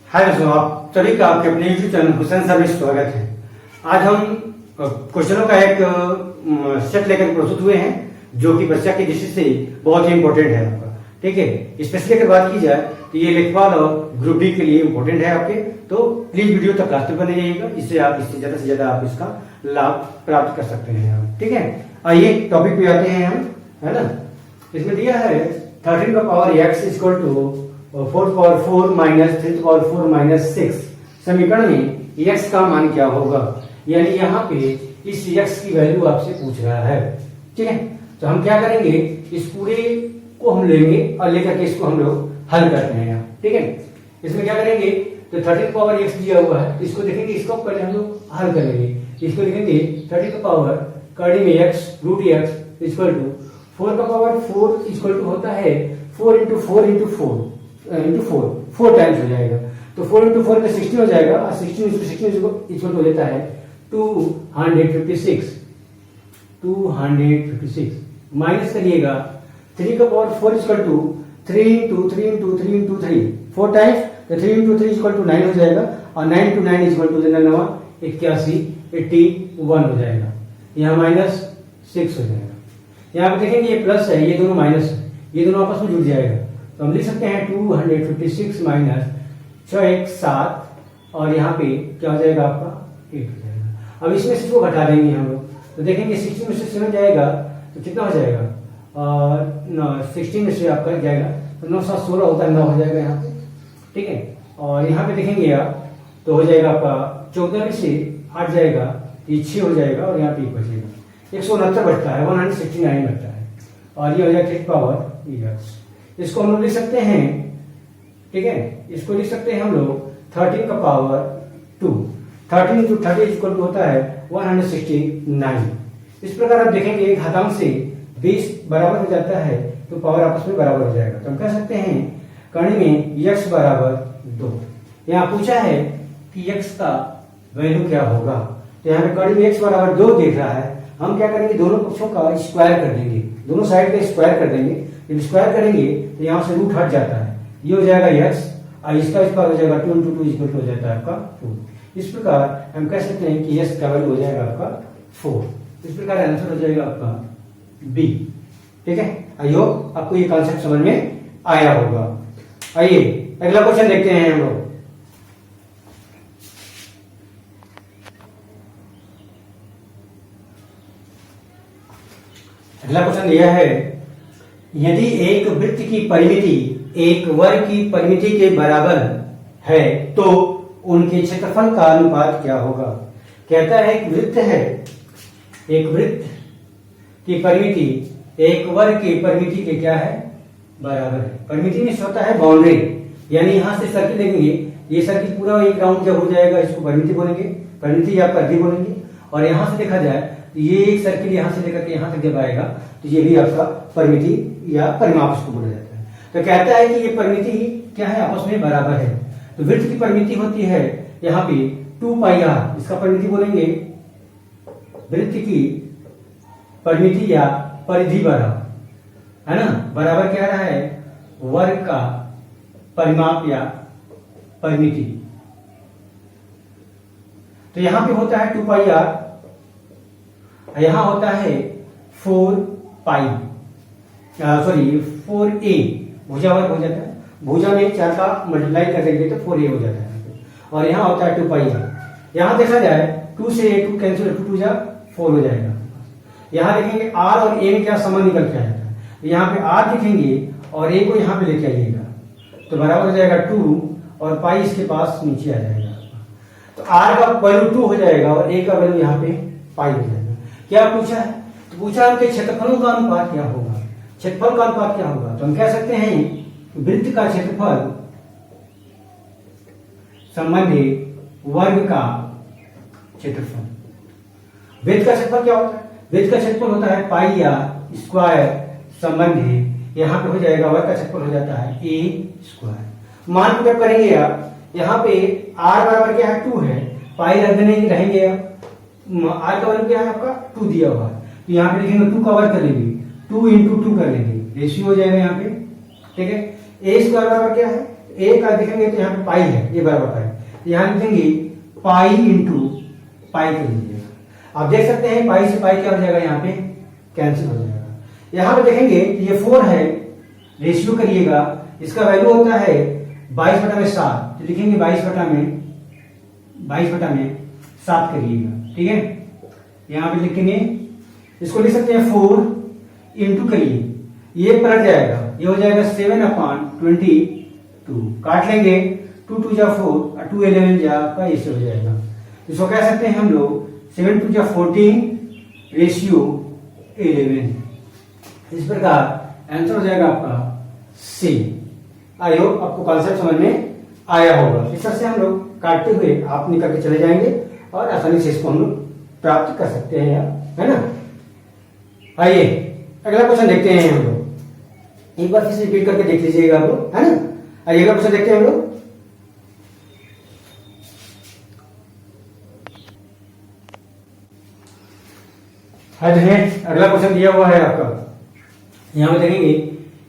हाय दोस्तों, आप सभी का आपके अपने यूट्यूब चैनल क्वेश्चन सर्विस स्वागत है। आज हम क्वेश्चनों का एक सेट लेकर प्रस्तुत हुए हैं जो कि परीक्षा की दृष्टि से बहुत ही इंपॉर्टेंट है आपका। ठीक है, स्पेशली अगर बात की जाए तो ये लेखपाल और ग्रुप डी के लिए इंपॉर्टेंट है आपके, तो प्लीज वीडियो तक लास्ट तक बने रहिएगा। इससे आप इससे ज्यादा आप इसका लाभ प्राप्त कर सकते हैं। ठीक है, आइए टॉपिक पे आते हैं हम, है ना। इसमें दिया है 13 का power x equal to 4 power 4 minus 3 power 4 minus 6 समीकरण में x का मान क्या होगा। यानी यहाँ पे इस x की वैल्यू आपसे पूछ रहा है। ठीक है, तो हम क्या करेंगे, इस पूरे को हम लेंगे और लेकर के इसको हम लोग हल करते हैं। ठीक है, इसमें क्या करेंगे, तो 13 पावर x दिया हुआ है, इसको देखेंगे, इसको पहले हम लोग हल करेंगे। इसको लिखेंगे 30 का पावर कड़ी में x root x equal to 4 का पावर 4 इक्वल टू होता है 4 इंटू 4 इंटू 4 टाइम्स हो जाएगा। तो 4 इंटू 4 में 16 हो जाएगा और 16 इंटू 16 इक्वल हो जाता है 256 माइनस करिएगा 3 का power 4 equal to 3 into 3 into 3 into 3 4 times, तो 3 इंटू 3 इक्वल टू 9 हो जाएगा और 9 इंटू 9 इक्वल टू 81 हो जाएगा। यहाँ माइनस 6 हो जाएगा। यहाँ पे देखेंगे ये प्लस है, ये दोनों माइनस है, ये दोनों आपस में जुड़ जाएगा। तो हम लिख सकते हैं 256 माइनस 6 1 7 और यहाँ पे क्या हो जाएगा आपका 8 हो जाएगा। अब इसमें से इसको घटा देंगे हम लोग, तो देखेंगे 16 में से 7 जाएगा तो कितना हो जाएगा, 16 में से आपका जाएगा तो 9 7 16 होता है, 9 हो जाएगा यहाँ पे। ठीक है, और यहाँ पे देखेंगे आप तो हो जाएगा आपका 14 में से 8 जाएगा, ये 6 हो जाएगा और यहाँ पे 1 बचेगा, 169 बचता है, 169 बचता है और ये हो जाएगा 3 पावर x। इसको हम लोग लिख सकते हैं। ठीक है, इसको लिख सकते हैं हम लोग 13 का पावर 2, 13 इंटू 30 इक्वल टू होता है 169। इस प्रकार आप देखेंगे एक घातांक से 20 बराबर हो जाता है तो पावर आपस में बराबर हो जाएगा। तो हम कह सकते हैं कर्ण में x बराबर 2। यहाँ पूछा है कि x का वैल्यू क्या होगा, तो यहाँ पे कर्ण में x बराबर 2 देख रहा है। हम क्या करेंगे, दोनों पक्षों का स्क्वायर कर देंगे, दोनों साइड का स्क्वायर कर देंगे। जब स्क्वायर करेंगे तो यहाँ से रूट हट जाता है, ये हो जाएगा x और इसका स्क्वायर हो जाएगा 2 इंटू 2 इक्वल हो जाता है आपका 4। इस प्रकार हम कह सकते हैं कि x का वैल्यू हो जाएगा आपका 4। इस प्रकार आंसर हो जाएगा आपका B। ठीक है, आई होप आपको ये कॉन्सेप्ट समझ में आया होगा। आइए अगला क्वेश्चन देखते हैं हम लोग। अगला क्वेश्चन यह है, यदि एक वृत्त की परिमिति एक वर्ग की परिमिति के बराबर है तो उनके क्षेत्रफल का अनुपात क्या होगा। कहता है एक वृत्त है, एक वृत्त की परिमिति एक वर्ग की परिमिति के क्या है, बराबर है। परिमिति में होता है बाउंड्री, यानी यहां से सर्किल लेंगे, ये सर्किल पूरा एक राउंड जब हो जाएगा इसको परिमिति बोलेंगे, परिमिति या परिधि बोलेंगे। और यहां से देखा जाए तो ये एक सर्किल यहां से लेकर के यहां तक जब आएगा तो ये भी आपका परिमिति या परिमाप इसको बोला जाता है। तो कहता है कि ये परिमिति क्या है, आपस में बराबर है। तो वृत्त की परिमिति होती है यहाँ पे 2 पाई r, इसका परिमिति बोलेंगे वृत्त की परिमिति या परिधि बराबर, है ना। बराबर क्या रहा है, वर्ग का परिमाप या परिमिति। तो यहां पे होता है 2 पाई r, यहां होता है 4 पाई 4a, भुजा वर्ग हो जाता है। भुजा में 4 का मल्टीप्लाई कर देंगे तो 4a हो जाता है और यहां होता है 2 पाई r। यहां देखा जाए 2 से 2 कैंसिल, 2 जा 4 हो जाएगा। यहां देखेंगे r और a में क्या समान निकल के आ जाता है, तो यहाँ पे r लिखेंगे और a को यहाँ पे लेके आइएगा तो बराबर हो जाएगा 2 और पाई इसके पास नीचे आ जाएगा। तो r का वैल्यू 2 हो जाएगा और a का वैल्यू यहाँ पे पाई हो जाएगा। क्या पूछा है, तो पूछा उनके क्षेत्रफलों का अनुपात क्या होगा। क्षेत्रफल का अनुपात क्या होगा, तो हम कह सकते हैं वृत्त का क्षेत्रफल संबंधी वर्ग का क्षेत्रफल। वृत्त का क्षेत्रफल क्या होता है, वृत्त का क्षेत्रफल होता है पाई या स्क्वायर संबंधी, यहाँ पे हो जाएगा वर्ग का क्षेत्रफल हो जाता है a स्क्वायर। मान को क्या करेंगे आप, यहाँ पे r बराबर क्या है 2 है, पाई रख देने रहेंगे आप, r का वैल्यू क्या है आपका 2 दिया हुआ है, तो यहाँ पे लिखेंगे 2 का वर्ग कर लेंगे, 2 इंटू 2 कर लेंगे, रेशियो हो जाएगा यहाँ पे। ठीक है, ए स्क्वायर बराबर क्या है, ए का देखेंगे तो यहाँ पे पाई है, ये बराबर पाई, यहाँ लिखेंगे पाई इंटू पाई कर लीजिएगा। आप देख सकते हैं पाई से पाई क्या हो जाएगा, यहाँ पे कैंसिल हो जाएगा। यहाँ पे देखेंगे ये 4 है, रेशियो करिएगा, इसका वैल्यू होता है 22/7, तो लिखेंगे 22/7 करिएगा, ठीक है। यहाँ पे लिखेंगे, इसको लिख सकते हैं 4 इंटू करिए, ये पलट जाएगा, ये हो जाएगा 7/22, काट लेंगे 2 2 जा 4 और 2 11 जा आपका ऐसे हो जाएगा। इसको कह सकते हैं हम लोग 7 2 जा 14 रेशियो 11। इस प्रकार आंसर हो जाएगा आपका सी। आई होप आपको कॉन्सेप्ट समझ में आया होगा। इस तरह से हम लोग काटते हुए आप निकल के चले जाएंगे और आसानी से इसको हम लोग प्राप्त कर सकते हैं, है ना। आइए अगला क्वेश्चन देखते हैं हम लोग, एक बार फिर से रिपीट करके देख लीजिएगा आप लोग, है ना। आइए अगला क्वेश्चन देखते हैं हम लोग। अगला क्वेश्चन दिया हुआ है आपका, यहां पे देखेंगे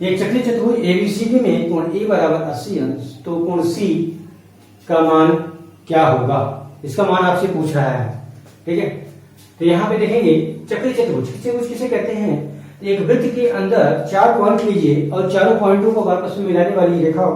एक चक्रीय चतुर्भुज एबीसीडी में कोण ए बराबर 80 अंश, तो कोण सी का मान क्या होगा, इसका मान आपसे पूछ रहा है, ठीक है। तो यहाँ पे देखेंगे चक्रीय चतुर्भुज किसे कहते हैं, एक वृत्त के अंदर 4 पॉइंट लीजिए और चारों पॉइंटों को आपस में मिलाने वाली रेखा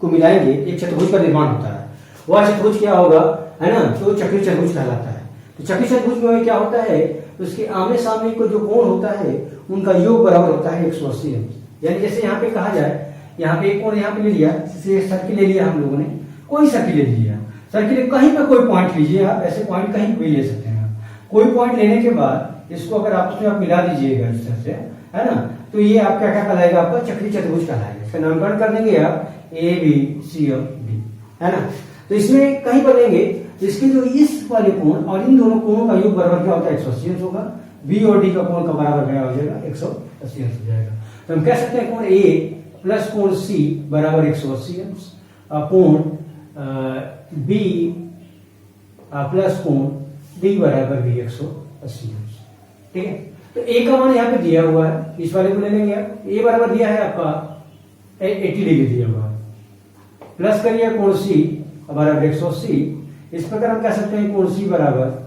को मिलाएंगे, एक चतुर्भुज का निर्माण होता है। वह चतुर्भुज क्या होगा, है ना, तो चक्रीय चतुर्भुज कहलाता है। तो चक्रीय चतुर्भुज में क्या होता है, उसके आमने सामने को जो कोण होता है उनका योग बराबर होता है 180 अंश। यानी जैसे यहाँ पे कहा जाए, यहाँ पे एक कोण यहाँ पे ले लिया, जैसे सर्किल ले लिया हम लोगों ने, कोई सर्किल ले लिया, सर्किल कहीं पे कोई पॉइंट लीजिए आप, ऐसे पॉइंट कहीं भी ले सकते हैं। कोई पॉइंट लेने के बाद इसको अगर आपस में आप मिला दीजिएगा इस तरह से, है ना, तो ये आपका क्या कहलाएगा, आपका चक्रीय चतुर्भुज कहलाएगा। इसका नामकरण कर देंगे आप ए बी सी और डी, है ना। तो इसमें कहीं पर लेंगे तो इसके जो इस वाले कोण और इन दोनों कोणों का योग बराबर क्या होता है, 180 अंश होगा। बी और डी का कोण का बराबर क्या हो जाएगा, 180 अंश हो जाएगा। तो हम कह सकते हैं कोण ए प्लस कोण सी बराबर 180 अंश, कोण बी प्लस कोण डी बराबर भी 180 अंश, ठीक है। तो ए का मान यहाँ पे दिया हुआ है, इस वाले को ले लेंगे आप, ए बराबर दिया है आपका 80 डिग्री दिया हुआ है, प्लस करिए कोण सी बराबर 180। इस प्रकार हम कह सकते हैं कोण सी बराबर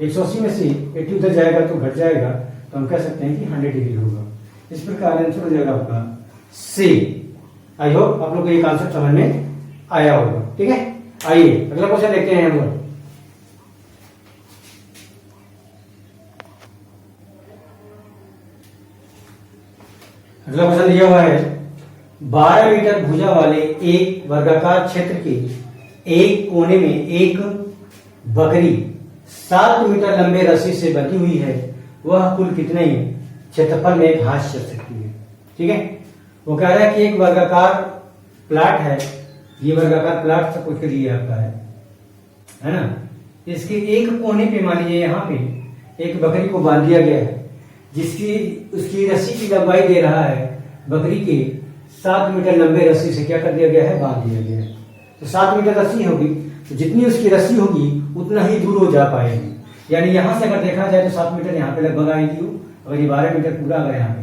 180 में से 80 उधर जाएगा तो घट जाएगा, तो हम कह सकते हैं कि 100 डिग्री होगा। इस प्रकार आंसर हो जाएगा आपका सी। आई होप आप लोग को ये कॉन्सेप्ट समझ में आया होगा, ठीक है। आइए अगला क्वेश्चन देखते हैं हम लोग। अगला क्वेश्चन दिया हुआ है, 12 मीटर भुजा वाले एक वर्गाकार क्षेत्र के एक कोने में एक बकरी 7 मीटर लंबे रस्सी से बंधी हुई है, वह कुल कितने क्षेत्रफल में घास चल सकती है, ठीक है। वो कह रहा है कि एक वर्गाकार प्लाट है, ये वर्गाकार प्लाट सब कुछ के लिए आपका है ना। इसके एक कोने पे मान लीजिए यहाँ पे एक बकरी को बांध दिया गया है, जिसकी उसकी रस्सी की लंबाई दे रहा है, बकरी के 7 मीटर लंबे रस्सी से क्या कर दिया गया है, बांध दिया गया है। तो 7 मीटर रस्सी होगी, तो जितनी उसकी रस्सी होगी उतना ही दूर वो जा पाएगी। यानी यहां से अगर देखा जाए तो 7 मीटर यहाँ पे लगभग आएगी, अगर ये 12 मीटर पूरा अगर यहाँ पे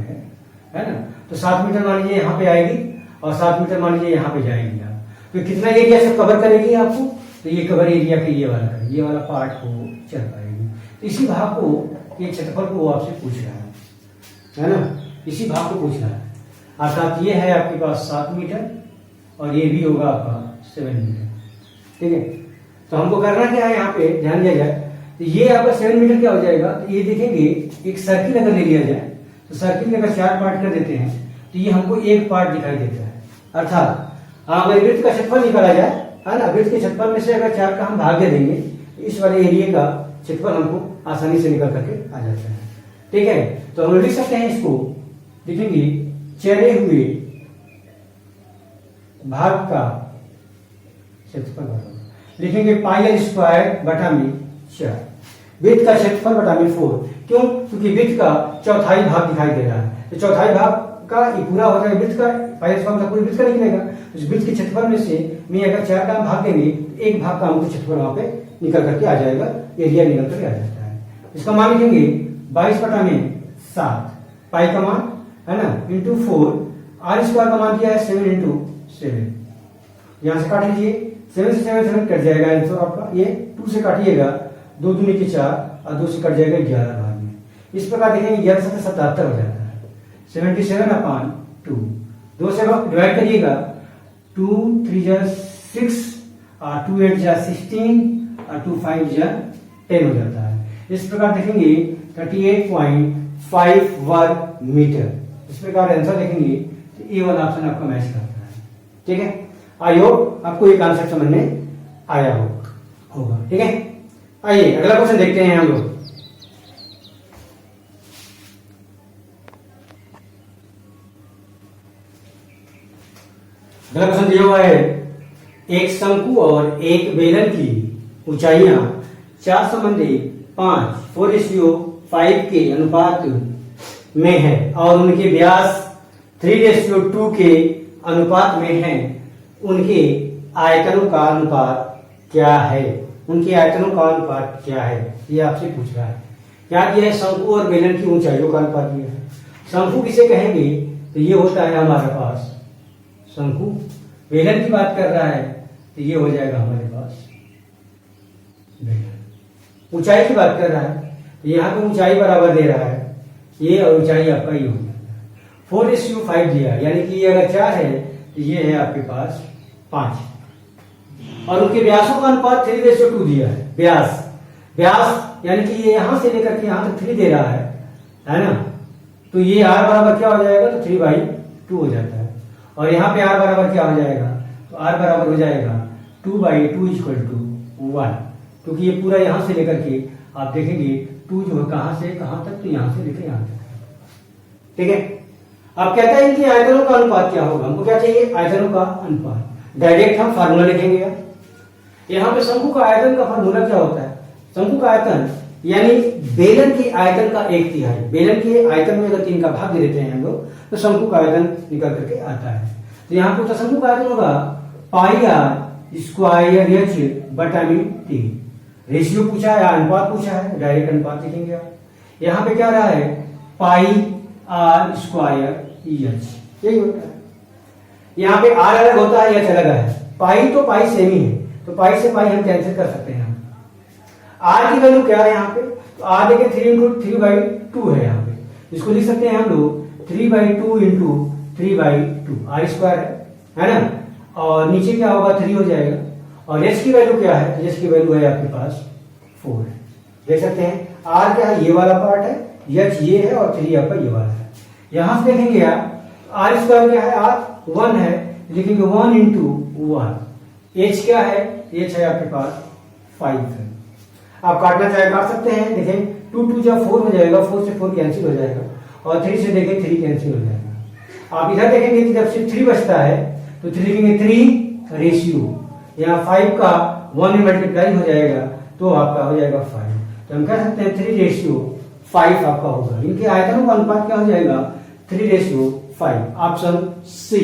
है ना, तो 7 मीटर मान लीजिए यहाँ पे आएगी और 7 मीटर मान लीजिए यहाँ पे जाएगी आप, तो कितना एरिया सब कवर करेगी आपको, तो ये कवर एरिया के ये वाला पार्ट को चल पाएगी। तो इसी भाग को, ये क्षेत्रफल को वो आपसे पूछ रहा है ना, इसी भाग को पूछ रहा है। अर्थात ये है आपके पास 7 मीटर और ये भी होगा आपका 7 मीटर, ठीक है। तो हमको करना क्या है, यहाँ पे ध्यान दिया जाए तो ये आपका 7 मीटर क्या हो जाएगा, तो ये देखेंगे एक सर्किल अगर ले लिया जाए तो सर्किल में अगर 4 पार्ट कर देते हैं तो ये हमको एक पार्ट दिखाई देता है। अर्थात अगर वृत्त का क्षेत्रफल निकाला जाए, है ना, वृत्त के क्षेत्रफल में से अगर 4 का हम भाग दे देंगे तो इस वाले एरिया का क्षेत्रफल हमको आसानी से निकल करके आ जाता है, ठीक है। तो हम लिख सकते हैं इसको, देखेंगे चले हुए भाग का क्षेत्रफल बराबर लिखेंगे पाई आर स्क्वायर बटा में 4, वृत्त का क्षेत्रफल बटा में 4। क्यों, क्योंकि वृत्त का चौथाई भाग दिखाई दे रहा है, तो चौथाई भाग का ये पूरा हो जाएगा वृत्त का, पाई आर स्क्वायर पूरे वृत्त का निकलेगा। उस वृत्त के क्षेत्रफल में से मैं अगर 4 का भाग देंगे तो एक भाग का हमको क्षेत्रफल वहां पे निकल करके आ जाएगा, एरिया निकल करके आ जाता है। इसका मान लिखेंगे 22 बटा में 7, पाई का मान है ना, इंटू 4 आर स्क्वायर का मान दिया है 7 इंटू 7, यहां से काट लीजिए, 7 से 7 कट जाएगा आंसर आपका, ये 2 से काटिएगा, 2 दूनी के 4 और 2 से कट जाएगा 11 भाग में। इस प्रकार देखेंगे 11 से 77 हो जाता है, 77/2, 2 से डिवाइड करिएगा, 2 3 जा 6 और 2 8 जा 16 और 2 5 जा 10 हो जाता है। इस प्रकार देखेंगे 38.5 वर्ग मीटर। इस प्रकार आंसर देखेंगे तो ए वाला ऑप्शन आपका मैच करता है। ठीक है, आई होप आपको ये कॉन्सेप्ट समझ में आया होगा। ठीक है, आइए अगला क्वेश्चन देखते हैं हम लोग। अगला क्वेश्चन दिया हुआ है, एक शंकु और एक बेलन की ऊंचाइयां 4 संबंधी 4:5 के अनुपात में है और उनके व्यास 3:2 के अनुपात में है, उनके आयतनों का अनुपात क्या है? उनके आयतनों का अनुपात क्या है, ये आपसे पूछ रहा है। क्या दिया है? शंकु और बेलन की ऊंचाइयों का अनुपात दिया है। शंकु किसे कहेंगे? तो ये होता है हमारे पास शंकु। बेलन की बात कर रहा है तो ये हो जाएगा हमारे पास बेलन। ऊंचाई की बात कर रहा है तो यहाँ पे ऊंचाई बराबर दे रहा है, ये और ऊंचाई आपका ये हो जाता है। 4:5 दिया, यानी कि ये अगर 4 है तो ये है आपके पास 5, और उनके व्यासों का अनुपात 3:2 दिया है। व्यास यानी कि ये यहां से लेकर के यहां तक 3 दे रहा है ना, तो ये r बराबर क्या हो जाएगा? तो 3/2 हो जाता है। और यहाँ पे r बराबर क्या हो जाएगा? तो r बराबर हो जाएगा 2/2 = 1, क्योंकि ये पूरा यहां से लेकर के आप देखेंगे 2 जो है कहां से कहां तक, तो यहां से लेकर यहां तक। ठीक है, अब कहता है इनकी आयतनों का अनुपात क्या होगा? हमको क्या चाहिए? आयतनों का अनुपात। डायरेक्ट हम फार्मूला लिखेंगे। यहाँ पे शंकु का आयतन का फार्मूला क्या होता है? शंकु का आयतन यानी बेलन की आयतन का 1/3। बेलन के आयतन में अगर 3 का भाग दे देते हैं हम लोग तो शंकु का आयतन निकल करके आता है। तो यहाँ पे शंकु का आयतन होगा πr²h/t। रेशियो पूछा है, अनुपात पूछा है, डायरेक्ट अनुपात लिखेंगे आप। यहाँ पे क्या रहा है? πr²h, यही होता है। यहाँ पे r अलग होता है, h अलग है। पाई तो पाई सेम ही है, तो पाई से पाई हम कैंसिल कर सकते हैं। r की वैल्यू क्या है यहाँ पे? तो r देखिए 3 × 3/2 है यहाँ पे, इसको लिख सकते हैं हम लोग 3/2 × 3/2, r² है ना, और नीचे क्या होगा? 3 हो जाएगा। और h की वैल्यू क्या है? h की वैल्यू है आपके पास 4 है। देख सकते हैं r क्या है? ये वाला पार्ट है, h ये है, और 3 आपका ये वाला है। यहां से देखेंगे आप r² क्या है? r 1 है, लिखेंगे 1 × 1। h क्या है? h है आपके पास 5 है। आप काटना चाहे काट सकते हैं। देखें 2 2 जा 4 हो जाएगा, 4 से 4 कैंसिल हो जाएगा, और 3 से देखें 3 कैंसिल हो जाएगा। आप इधर देखेंगे कि जब से 3 बचता है तो 3 लिखेंगे 3 रेशियो, यहाँ 5 का 1 में मल्टीप्लाई हो जाएगा तो आपका हो जाएगा 5। तो हम कह सकते हैं 3:5 आपका होगा। इनके आयतनों का अनुपात क्या हो जाएगा? 3:5। ऑप्शन सी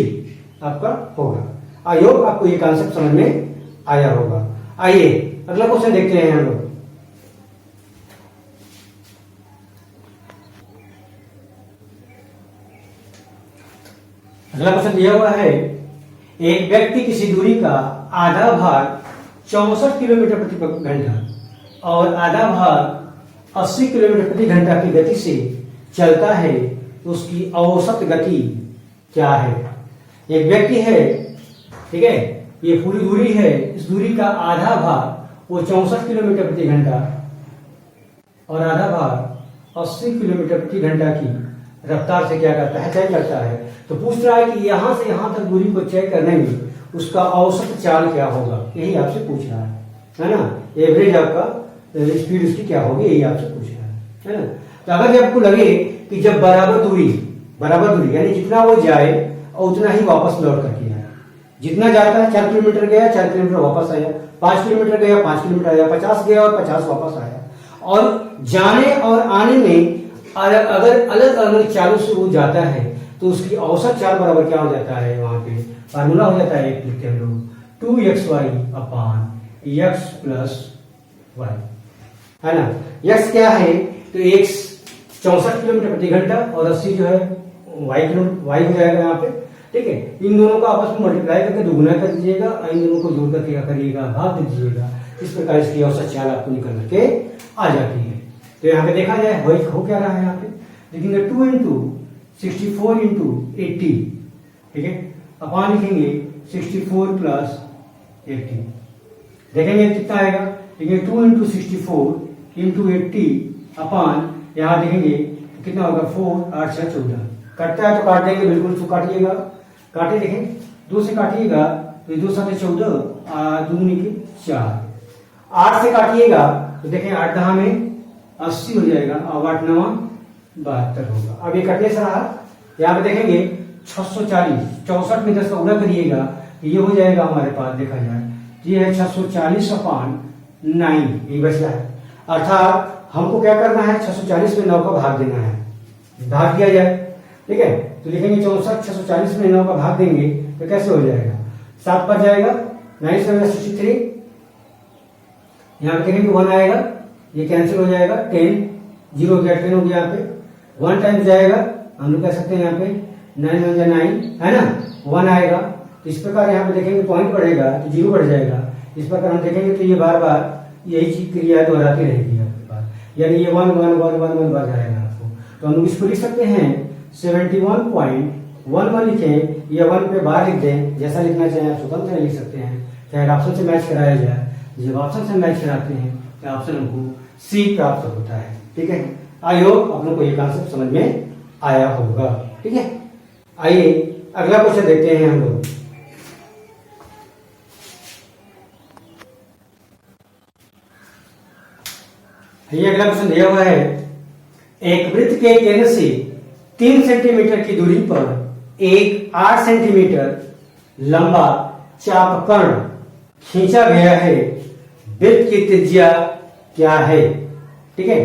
आपका होगा। आई होप आपको ये कॉन्सेप्ट समझ में आया होगा। आइए अगला क्वेश्चन देखते हैं हम लोग। अगला क्वेश्चन दिया हुआ है, एक व्यक्ति किसी दूरी का आधा भाग 64 किलोमीटर प्रति घंटा और आधा भाग 80 किलोमीटर प्रति घंटा की गति से चलता है, तो उसकी औसत गति क्या है? एक व्यक्ति है, ठीक है, ये पूरी दूरी है, इस दूरी का आधा भाग वो 64 किलोमीटर प्रति घंटा और आधा भाग 80 किलोमीटर प्रति घंटा की रफ्तार से क्या करता है? तय करता है। तो पूछ रहा है कि यहां से यहां तक दूरी को तय करने में उसका औसत चाल क्या होगा, यही आपसे पूछ रहा है ना। एवरेज आपका स्पीड उसकी क्या होगी, यही आपसे पूछ रहा है ना। तो अगर जब आपको लगे कि जब बराबर दूरी यानी जितना वो जाए और उतना ही वापस लौट करके आए, जितना जाता है 4 किलोमीटर गया 4 किलोमीटर वापस आया, 5 किलोमीटर गया 5 किलोमीटर आया, 50 गया और 50 वापस आया, और जाने और आने में अगर अलग अलग चालों से वो जाता है तो उसकी औसत चाल बराबर क्या हो जाता है? वहां पे फार्मूला हो जाता है, एक लिखते हैं लोग 2xy/x + y, है ना। x क्या है? तो x 64 किलोमीटर प्रति घंटा और 80 जो है y हो जाएगा यहाँ पे, ठीक है। इन दोनों को आपस में मल्टीप्लाई करके दुगुना कर दीजिएगा और इन दोनों को जोड़ करके क्या करिएगा, भाग दे दीजिएगा। इस प्रकार इसकी औसत चाल आपको निकल करके आ जाती है। तो यहाँ पे देखा जाए वही हो क्या रहा है, यहाँ पे देखेंगे 2 इंटू 64 इंटू 80, ठीक है, अपान लिखेंगे 64 प्लस 80, देखेंगे कितना आएगा, देखेंगे 2 इंटू 64 इंटू 80 अपान यहाँ देखेंगे कितना होगा 4 8 6 14, कटता है तो काट देंगे, बिल्कुल उसको काटिएगा, काटे देखें 2 से काटिएगा तो 2 7 14 दूनी के 4, 8 से काटिएगा तो देखें 8 10 में 80 हो जाएगा और 8 9 72 होगा। अब ये कटने से रहा, यहाँ पे देखेंगे 640, 64 में 10 का गुणा करिएगा तो ये हो जाएगा हमारे पास, देखा जाए ये है 640 अपान 9, ये बचला है। अर्थात हमको क्या करना है, 640 में 9 का भाग देना है, भाग दिया जाए, ठीक है। तो लिखेंगे 64, 640 में 9 का भाग देंगे तो कैसे हो जाएगा, 7 पर जाएगा, 9 से 63, यहाँ पे देखेंगे 1 आएगा, ये कैंसिल हो जाएगा, 10 0 गया, 10 हो गया, यहाँ पे 1 टाइम जाएगा, हम लोग कह सकते हैं यहाँ पे 9 1 9 है ना, 1 आएगा। तो इस प्रकार यहाँ पे देखेंगे पॉइंट बढ़ेगा तो 0 बढ़ जाएगा। इस प्रकार हम देखेंगे तो ये बार बार यही चीज क्रिया दोहराती रहेगी आपके पास, यानी ये 1 1 1 1 1 बढ़ जाएगा आपको। तो हम लोग इसको लिख सकते हैं 71.11 लिखें या 1 पे बार लिख दें, जैसा लिखना चाहें आप स्वतंत्र लिख सकते हैं, चाहे ऑप्शन से मैच कराया जाए। जब ऑप्शन से मैच कराते हैं तो ऑप्शन हमको सी प्राप्त होता है, ठीक है। आई होप आप लोग को ये कॉन्सेप्ट समझ में आया होगा, ठीक है। आइए अगला क्वेश्चन देखते हैं हम लोग। ये अगला क्वेश्चन दिया हुआ है, एक वृत्त के केंद्र से 3 सेंटीमीटर की दूरी पर एक 8 सेंटीमीटर लंबा चापकर्ण खींचा गया है, वृत्त की त्रिज्या क्या है, ठीक है।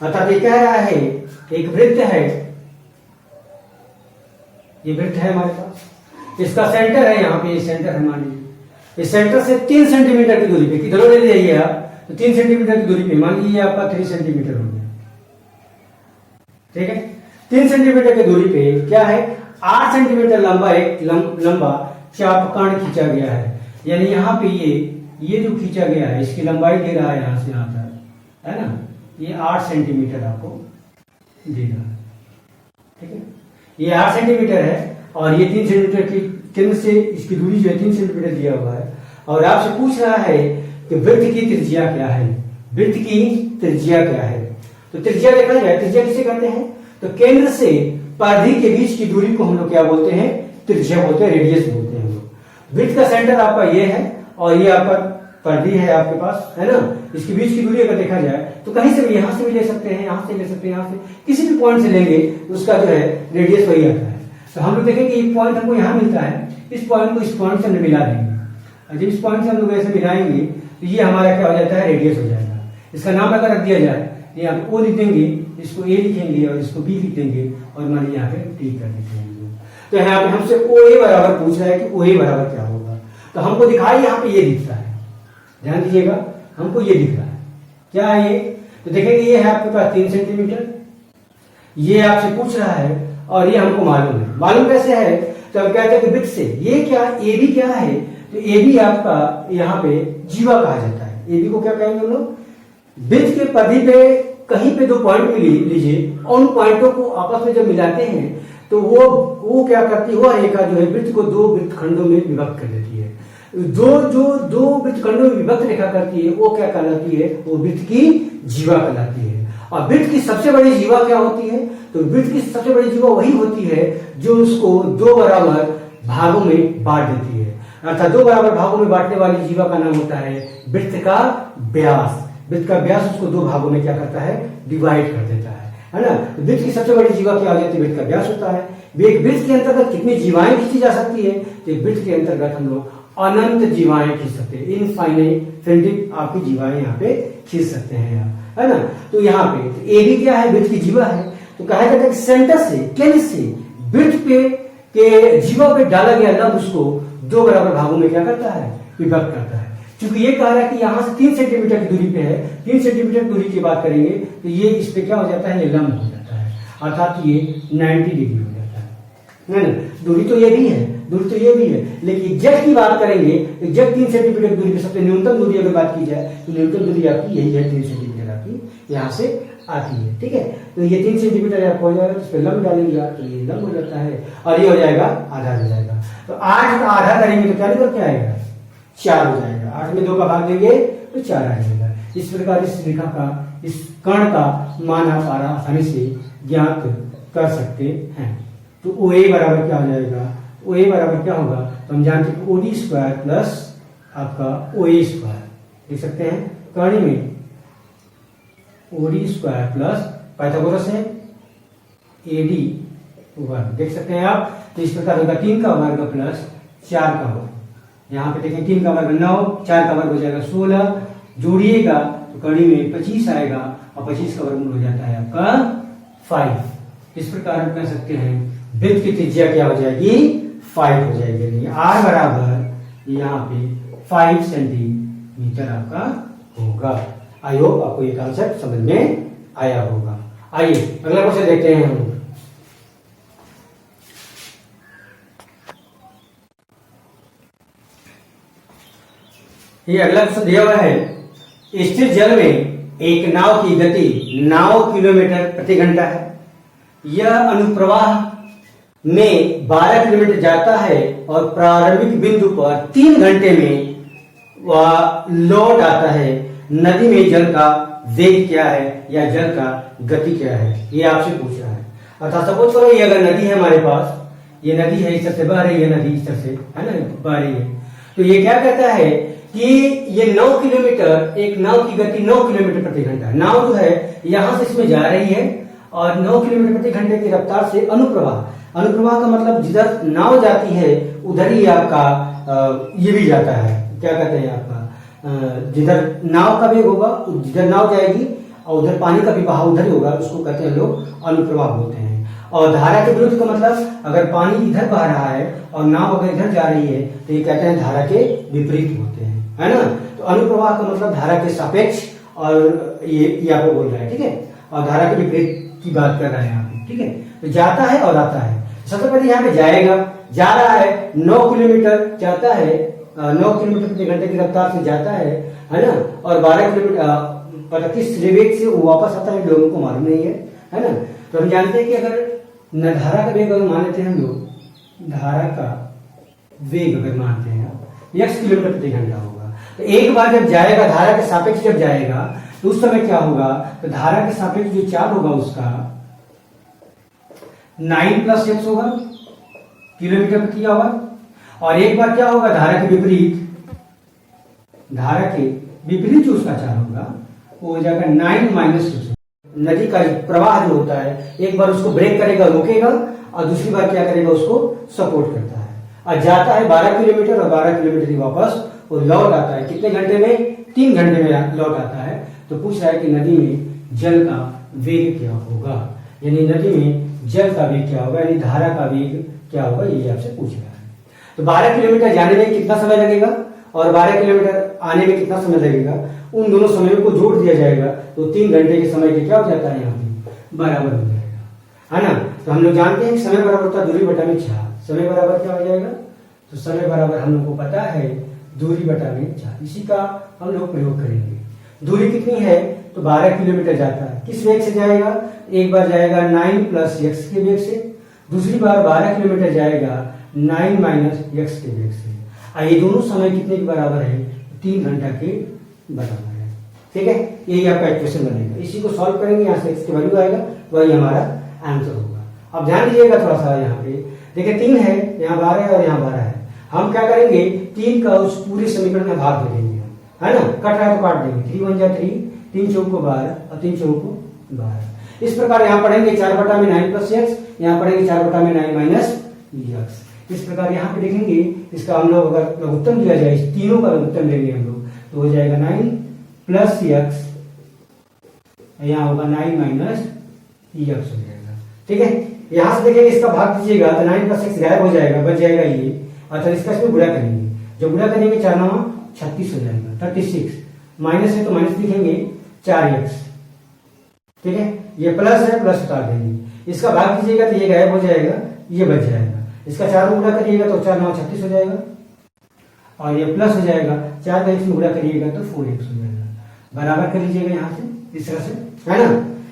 अर्थात ये कह रहा है एक वृत्त है, ये वृत्त है हमारे पास, इसका सेंटर है यहाँ पे, ये सेंटर है मान लीजिए, इस सेंटर से 3 सेंटीमीटर की दूरी पे, किधर ले जाइए आप तो 3 सेंटीमीटर की दूरी पे, मान लीजिए आपका 3 सेंटीमीटर हो गया, ठीक है। 3 सेंटीमीटर की दूरी पे क्या है, 8 सेंटीमीटर लंबा एक लंबा चापकर्ण खींचा गया है, यानी यहाँ पे ये जो खींचा गया है इसकी लंबाई दे रहा है यहां से यहां तक, है ना, ये 8 सेंटीमीटर आपको दे रहा है, ठीक है। ये 8 सेंटीमीटर है और ये 3 सेंटीमीटर की केंद्र से इसकी दूरी जो है 3 सेंटीमीटर दिया हुआ है, और आपसे पूछ रहा है कि वृत्त की त्रिज्या क्या है, वृत्त की त्रिज्या क्या है। तो त्रिज्या देखा जाए, त्रिज्या किसे कहते हैं, तो केंद्र से परिधि के बीच की दूरी को हम लोग क्या बोलते हैं, त्रिज्या बोलते हैं, रेडियस बोलते हैं हम लोग। वृत्त का सेंटर आपका ये है और ये आपका परिधि है आपके पास, है ना, इसके बीच की दूरी अगर देखा जाए तो कहीं से भी, यहां से भी ले सकते हैं, यहां से ले सकते हैं, यहां से किसी भी पॉइंट से लेंगे उसका जो है रेडियस वही आता है। तो हम लोग देखेंगे एक पॉइंट हमको यहाँ मिलता है, इस पॉइंट को इस पॉइंट से हम मिला देंगे, और जब इस पॉइंट से हम लोग ऐसे मिलाएंगे तो ये हमारा क्या हो जाता है, रेडियस हो जाएगा। इसका नाम अगर रख दिया जाए, यहाँ पे ओ लिख देंगे, इसको ए लिखेंगे और इसको बी लिख देंगे और मान लीजिए यहाँ पे टी कर देते हैं। तो यहाँ पे हमसे ओ ए बराबर पूछ रहा है कि ओ ए बराबर क्या होगा, तो हमको दिखाई यहाँ पे ये दिखता है, ध्यान दीजिएगा, हमको ये दिख रहा है, क्या है ये, तो देखेंगे ये है आपके पास 3 सेंटीमीटर, ये आपसे पूछ रहा है और ये हमको मालूम है। मालूम कैसे है, तो हम कहते हैं कि वृत्त से ये क्या, ए बी क्या है, तो ए बी आपका यहाँ पे जीवा कहा जाता है। ए बी को क्या कहेंगे हम लोग, वृत्त के परिधि पे कहीं पे 2 पॉइंट मिली लीजिए और उन पॉइंटों को आपस में जब मिलाते हैं तो वो क्या करती है, वो रेखा जो है वृत्त को 2 वृत्त खंडों में विभक्त कर देती है। दो वृत्त खंडों में विभक्त रेखा करती है वो क्या कहलाती है, वो वृत्त की जीवा कहलाती है। और वृत्त की सबसे बड़ी जीवा क्या होती है, तो वृत्त की सबसे बड़ी जीवा वही होती है जो उसको 2 बराबर भागों में बांट देती है। अर्थात 2 बराबर भागों में बांटने वाली जीवा का नाम होता है वृत्त का व्यास। वृत्त का व्यास उसको 2 भागों में क्या करता है, डिवाइड कर देता है ना। वृत्त की सबसे बड़ी जीवा क्या हो जाती है, वृत्त का व्यास होता है। एक वृत्त के अंतर्गत कितनी जीवाएं खींची जा सकती है, तो वृत्त के अंतर्गत हम लोग अनंत जीवाएं खींच सकते हैं, इनफाइनाइट आपकी जीवाएं यहाँ पे खींच सकते हैं, है ना। तो यहाँ पे ए भी क्या है, वृत्त की जीवा है। तो कहा जाता है कि सेंटर से, केंद्र से वृत्त पे के जीवा पे डाला गया लंब उसको 2 बराबर भागों में क्या करता है, विभक्त करता है। क्योंकि ये कह रहा है कि यहां से 3 सेंटीमीटर की दूरी पे है, 3 सेंटीमीटर दूरी की बात करेंगे तो ये इस पे क्या हो जाता है, ये लंब हो जाता है, अर्थात ये 90 डिग्री हो जाता है। है ना। दूरी तो ये भी है, दूरी तो ये भी है, लेकिन एग्जैक्ट की बात करेंगे, एग्जैक्ट 3 सेंटीमीटर दूरी की सबसे न्यूनतम दूरी अगर बात की जाए तो न्यूनतम दूरी आपकी यही है, 3 सेंटीमीटर आपकी यहाँ से आती है। ठीक है, तो ये 3 सेंटीमीटर आपको हो जाएगा, तो इस पर लंब डालेंगे आप तो ये लंब हो जाता है, और ये हो जाएगा आधा हो जाएगा। तो 8 का आधा करेंगे तो क्या निकल के आएगा, 4 हो जाएगा। 8 में 2 का भाग देंगे तो 4 आ जाएगा। इस प्रकार इस रेखा का, इस कर्ण का मान आप आसानी से ज्ञात कर सकते हैं। तो ओ ए बराबर क्या हो जाएगा, ओ ए बराबर क्या होगा, तो हम जानते हैं ओ डी स्क्वायर प्लस आपका ओ ए स्क्वायर, देख सकते हैं कर्ण में O D square plus Pythagoras है ए डी वर्ग, देख सकते हैं आप। तो इस प्रकार होगा 3 का वर्ग प्लस 4 का वर्ग। यहाँ पे देखें 3 का वर्ग 9, 4 का वर्ग हो जाएगा 16, जोड़िएगा तो कड़ी में 25 आएगा, और 25 का वर्गमूल हो जाता है आपका 5। इस प्रकार हम कह सकते हैं वृत्त की त्रिज्या क्या हो जाएगी, 5 हो जाएगी। आर बराबर यहाँ पे 5 सेंटीमीटर आपका होगा। आई होप आपको ये कॉन्सेप्ट समझ में आया होगा। आइए अगला क्वेश्चन देखते हैं हम। ये अगला क्वेश्चन दिया हुआ है, स्थिर जल में एक नाव की गति 9 किलोमीटर प्रति घंटा है। यह अनुप्रवाह में 12 किलोमीटर जाता है और प्रारंभिक बिंदु पर 3 घंटे में वह लौट आता है। नदी में जल का वेग क्या है या जल का गति क्या है, ये आपसे पूछ रहा है। अर्थात सपोज करो ये अगर नदी है हमारे पास, ये नदी है, इस तरह से बह रही है नदी, इस तरह से है ना बह रही है, तो ये क्या कहता है कि ये 9 किलोमीटर, एक नाव की गति 9 किलोमीटर प्रति घंटा। नाव जो है यहां से इसमें जा रही है और 9 किलोमीटर प्रति घंटे की रफ्तार से अनुप्रवाह, अनुप्रवाह का मतलब जिधर नाव जाती है उधर ही आपका ये भी जाता है, क्या कहते हैं आपका जिधर नाव का वेग होगा, जिधर नाव जाएगी और उधर पानी का भी बहाव उधर ही होगा, उसको कहते हैं लोग अनुप्रवाह बोलते हैं। और धारा के विरुद्ध का मतलब अगर पानी इधर बह रहा है और नाव अगर इधर जा रही है तो ये कहते हैं धारा के विपरीत होते हैं, है ना। तो अनुप्रवाह का मतलब धारा के सापेक्ष, और ये आपको बोल रहा है, ठीक है, और धारा के विपरीत की बात कर रहे हैं आप, ठीक है। तो जाता है और आता है। सबसे पहले यहाँ पे जाएगा, जा रहा है 9 किलोमीटर जाता है, 9 किलोमीटर प्रति घंटे की रफ्तार से जाता है ना, और 12 किलोमीटर पर किस वेग से वो वापस आता है लोगों को मालूम नहीं है ना। तो हम जानते हैं कि अगर धारा का वेग अगर मान लेते हैं हम लोग, धारा का वेग अगर मानते हैं x किलोमीटर प्रति घंटा होगा, तो एक बार जब जाएगा धारा के सापेक्ष जब जाएगा तो उस समय क्या होगा, तो धारा के सापेक्ष जो चाल होगा उसका 9 + x होगा किलोमीटर प्रति आवर, और एक बार क्या होगा धारा के विपरीत, धारा के विपरीत जो उसका चाल होगा वो हो जाएगा 9 - 2। नदी का प्रवाह जो होता है एक बार उसको ब्रेक करेगा, रोकेगा, और दूसरी बार क्या करेगा उसको सपोर्ट करता है, और जाता है 12 किलोमीटर, और 12 किलोमीटर ही वापस वो लौट आता है। कितने घंटे में, 3 घंटे में लौट आता है। तो पूछ रहा है कि नदी में जल का वेग क्या होगा, यानी नदी में जल का वेग क्या होगा, यानी धारा का वेग क्या होगा, ये आपसे पूछ रहा है। तो 12 किलोमीटर जाने में कितना समय लगेगा और 12 किलोमीटर आने में कितना समय लगेगा, उन दोनों समयों को जोड़ दिया जाएगा तो 3 घंटे के समय के क्या हो जाता है, यहाँ पे बराबर हो जाएगा, है ना। तो हम लोग जानते हैं समय बराबर होता है दूरी बटा में 4। समय बराबर क्या हो जाएगा, तो समय बराबर हम लोग को पता है दूरी बटा में 4। इसी का हम लोग प्रयोग करेंगे। दूरी कितनी है, तो 12 किलोमीटर जाता है, किस वेग से जाएगा, एक बार जाएगा 9 + x के वेग से, दूसरी बार 12 किलोमीटर जाएगा 9 - x के वेग से। ये दोनों समय कितने के बराबर है, 3 घंटा के बराबर है, ठीक है। यही आपका इक्वेशन बनेगा। इसी को सॉल्व करेंगे, यहाँ से x की वैल्यू आएगा, वही हमारा आंसर होगा। अब ध्यान दीजिएगा थोड़ा सा, यहाँ पे देखिए 3 है, यहाँ 12 है और यहाँ 12 है। हम क्या करेंगे, 3 का उस पूरे समीकरण में भाग दे देंगे, है ना, कट रहा है तो काट देंगे, 3 × 1 = 3, 3 × 4 = 12 और 3 × 4 = 12। इस प्रकार यहाँ पढ़ेंगे 4 बटा में 9 + x, यहाँ पढ़ेंगे 4 बटा में 9 - x। इस प्रकार यहाँ पे देखेंगे, इसका हम लोग अगर लघुत्तम दिया जाए, इस तीनों का लघुत्तम लेंगे हम लोग, तो हो जाएगा 9 + x, यहाँ होगा 9 - x हो जाएगा, ठीक है। यहाँ से देखेंगे इसका भाग दीजिएगा तो 9 + x गायब हो जाएगा, बच जाएगा ये, अर्थात इसका इसमें गुणा करेंगे, जब गुणा करेंगे 4 × 9 = 36 हो जाएगा, 36, माइनस है तो माइनस लिखेंगे 4x, ठीक है। ये प्लस है, प्लस उतार देंगे, इसका भाग दीजिएगा तो ये गायब हो जाएगा, ये बच जाएगा, इसका 4 में गुणा करिएगा तो 4 9 36 हो जाएगा, और ये प्लस हो जाएगा, 4 का x में गुणा करिएगा तो 4x हो जाएगा। बराबर कर लीजिएगा यहाँ से इस तरह से, है ना।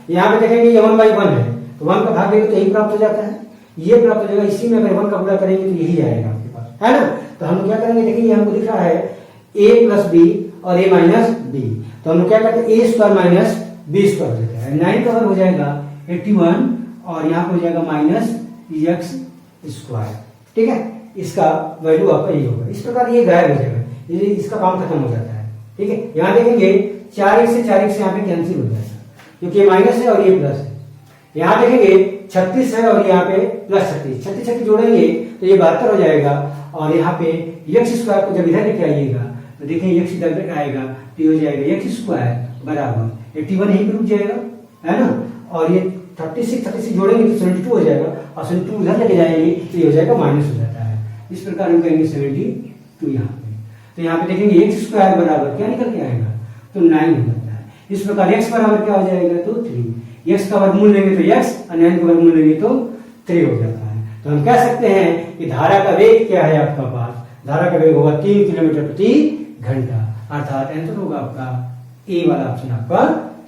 यहाँ पे देखेंगे ये 1/1 है, तो 1 का भाग देंगे तो यही प्राप्त हो जाता है, ये प्राप्त हो जाएगा। इसी में अगर 1 का गुणा करेंगे तो यही आएगा आपके पास, है ना। तो हम क्या करेंगे, देखिए ये हमको दिख रहा है a प्लस बी और a माइनस बी, तो हम लोग क्या करते हैं a square minus B square देते हैं। 9 कवर हो जाएगा 81 और यहाँ पे हो जाएगा माइनस x स्क्वायर, ठीक है। इसका वैल्यू आपका ये होगा। इस प्रकार ये गायब हो जाएगा, ये इसका काम खत्म हो जाता है, ठीक है। यहाँ देखेंगे 4x से 4x यहाँ पे कैंसिल हो जाएगा, क्योंकि ये माइनस है और ये प्लस है। यहाँ देखेंगे 36 है और यहाँ पे प्लस 36, 36 जोड़ेंगे तो ये 72 हो जाएगा। और यहाँ पे x स्क्वायर को जब इधर लेके आइएगा तो देखिए x इधर आएगा तो ये हो जाएगा x स्क्वायर बराबर 81 यहीं पे रुक जाएगा, है ना। और ये 36 जोड़ेंगे तो 72 हो जाएगा, और 72 उधर लेके जाएंगे तो ये हो जाएगा माइनस हो जाता है। इस प्रकार हम करेंगे 72 यहाँ पे, तो यहाँ पे देखेंगे x स्क्वायर बराबर क्या निकल के आएगा तो 9 हो जाता है। इस प्रकार x बराबर क्या हो जाएगा तो 3, x का वर्गमूल लेंगे तो x और 9 का वर्गमूल लेंगे तो 3 हो जाता है। तो हम कह सकते हैं कि धारा का वेग क्या है आपका पास, धारा का वेग होगा 3 किलोमीटर प्रति घंटा, अर्थात आंसर होगा आपका ए वाला ऑप्शन आपका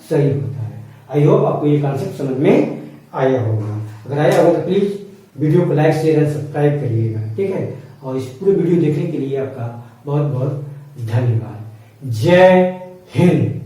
सही होता है। आई होप आपको ये कॉन्सेप्ट समझ में आया होगा। अगर आया होगा तो प्लीज वीडियो को लाइक शेयर एंड सब्सक्राइब करिएगा, ठीक है। और इस पूरे वीडियो देखने के लिए आपका बहुत बहुत धन्यवाद। जय हिंद।